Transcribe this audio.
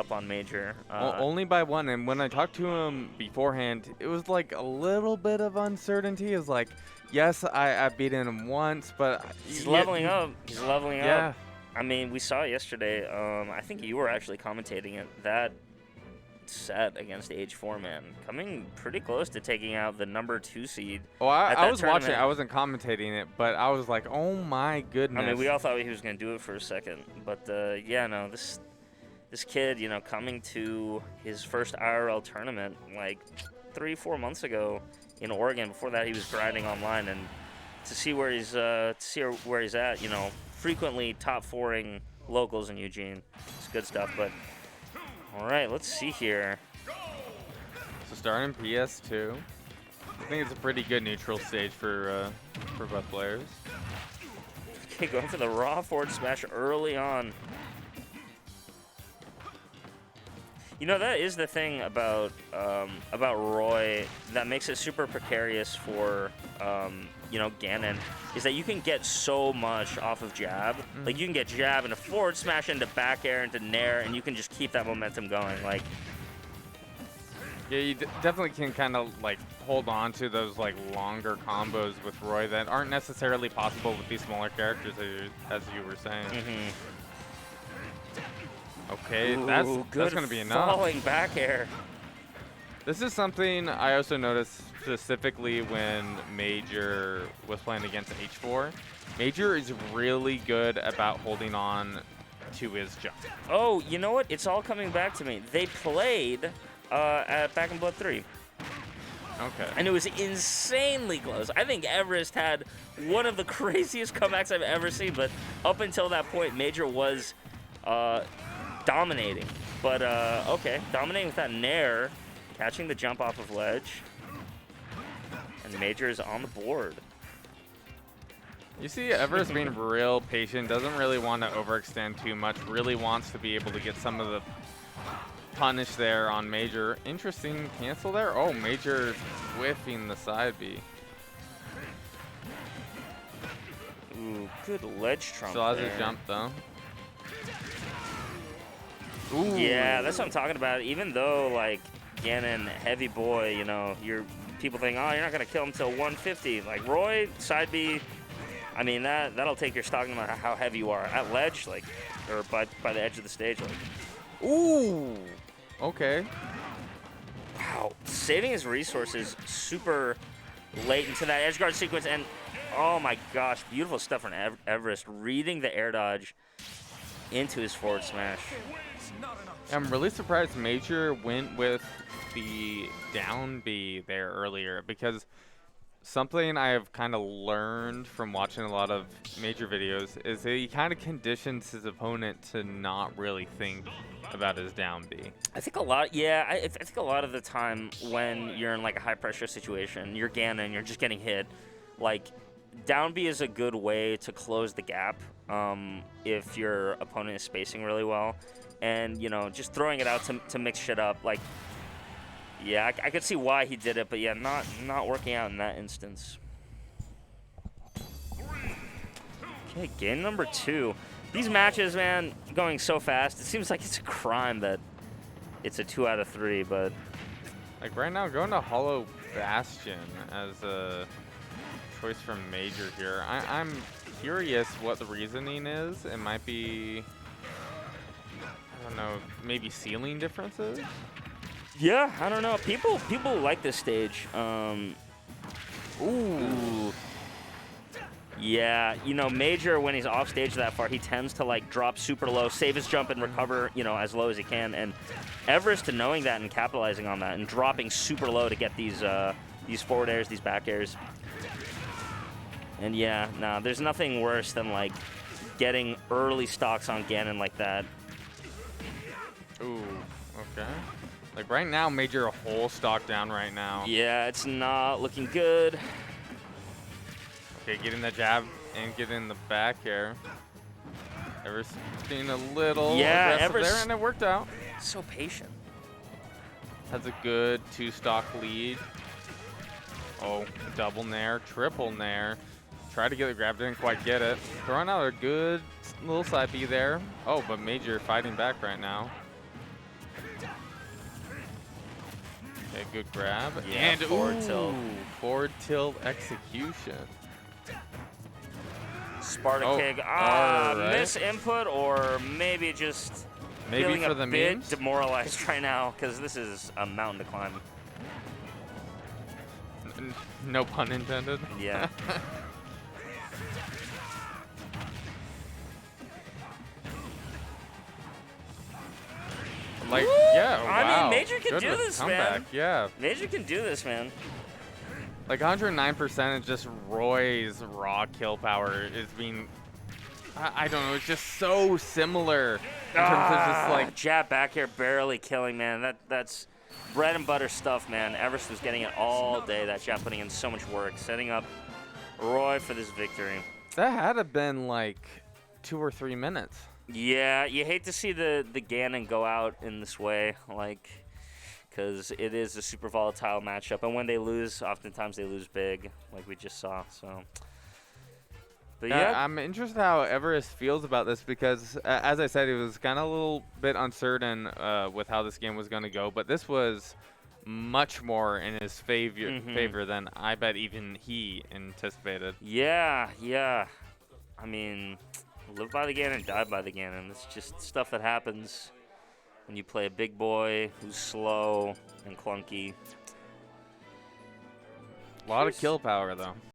up on Major. Only by one, and when I talked to him beforehand, it was like a little bit of uncertainty. It's like, yes, I've beaten him once, but he's leveling up. He's leveling yeah. up. I mean, we saw it yesterday. I think you were actually commentating it. That set against Age 4 man, coming pretty close to taking out the number 2 seed. Oh, I was tournament. watching. I wasn't commentating it, but I was like, oh my goodness. I mean, we all thought he was going to do it for a second, but yeah, no, this kid, you know, coming to his first IRL tournament like 3-4 months ago in Oregon. Before that, he was grinding online, and to see where he's at, you know, frequently top 4ing locals in Eugene. It's good stuff. But all right, let's see here. So starting PS2, I think it's a pretty good neutral stage for both players. Okay, going for the raw forward smash early on. You know, that is the thing about Roy that makes it super precarious for you know, Ganon, is that you can get so much off of jab. Like, you can get jab into forward smash, into back air, into nair, and you can just keep that momentum going. Like, yeah, you definitely can kind of like hold on to those like longer combos with Roy that aren't necessarily possible with these smaller characters, as you were saying. Okay, ooh, that's good going to be enough. falling back air. This is something I also noticed specifically when Major was playing against H4. Major is really good about holding on to his jump. Oh, you know what? It's all coming back to me. They played at Back in Blood 3. Okay. And it was insanely close. I think Everest had one of the craziest comebacks I've ever seen, but up until that point, Major was dominating. But, okay, dominating with that nair, catching the jump off of ledge, and Major is on the board. You see Everest being real patient, doesn't really want to overextend too much, really wants to be able to get some of the punish there on Major. Interesting cancel there. Oh, Major whiffing the side B. Ooh, good ledge trump Still has there. his jump though. Ooh. Yeah, that's what I'm talking about. Even though, like, Ganon, heavy boy, you know, people think, oh, you're not going to kill him until 150. Like, Roy, side B, I mean, that'll take your stock no matter how heavy you are. At ledge, like, or by the edge of the stage, like. Ooh. Okay. Wow. Saving his resources super late into that edge guard sequence. And, oh, my gosh, beautiful stuff from Everest. Reading the air dodge into his forward smash. I'm really surprised Major went with the down B there earlier, because something I have kind of learned from watching a lot of Major videos is that he kind of conditions his opponent to not really think about his down B. I think a lot, yeah, I think a lot of the time when you're in like a high pressure situation, you're Ganon, you're just getting hit, like, down B is a good way to close the gap if your opponent is spacing really well. And, you know, just throwing it out to mix shit up. Like, yeah, I could see why he did it, but yeah, not working out in that instance. Okay, game number 2. These matches, man, going so fast. It seems like it's a crime that it's a 2 out of 3, but... Like, right now, going to Hollow Bastion as a choice from Major here. I'm curious what the reasoning is. It might be... I don't know, maybe ceiling differences? Yeah, I don't know. People like this stage. Ooh. Yeah, you know, Major, when he's off stage that far, he tends to, like, drop super low, save his jump, and recover, you know, as low as he can. And Everest, knowing that and capitalizing on that and dropping super low to get these forward airs, these back airs. And yeah, nah, there's nothing worse than, like, getting early stocks on Ganon like that. Ooh, okay. Like, right now, Major a whole stock down right now. Yeah, it's not looking good. Okay, getting the jab and getting the back air. Everest being a little aggressive there, and it worked out. So patient. Has a good 2-stock lead. Oh, double nair, triple nair. Tried to get the grab, didn't quite get it. Throwing out a good little side B there. Oh, but Major fighting back right now. good grab. Yeah, And forward tilt. Forward tilt execution. Sparta Oh, kick. alright. Miss input, or maybe just Maybe feeling for a the bit memes? demoralized right now because this is a mountain to climb. No pun intended. Yeah. Like, Woo! yeah, I wow. mean, Major can do Good this, comeback, man. yeah. Major can do this, man. Like 109% is just Roy's raw kill power is being, I don't know, it's just so similar in terms of just like. Jab back here, barely killing, man. That's bread and butter stuff, man. Everest was getting it all day. That jab putting in so much work, setting up Roy for this victory. That had to have been like 2 or 3 minutes. Yeah, you hate to see the Ganon go out in this way, like, because it is a super volatile matchup, and when they lose, oftentimes they lose big, like we just saw. So, but yeah, I'm interested how Everest feels about this because, as I said, he was kind of a little bit uncertain with how this game was going to go, but this was much more in his favor than I bet even he anticipated. yeah. I mean, live by the Ganon, die by the Ganon. It's just stuff that happens when you play a big boy who's slow and clunky. A lot of kill power, though.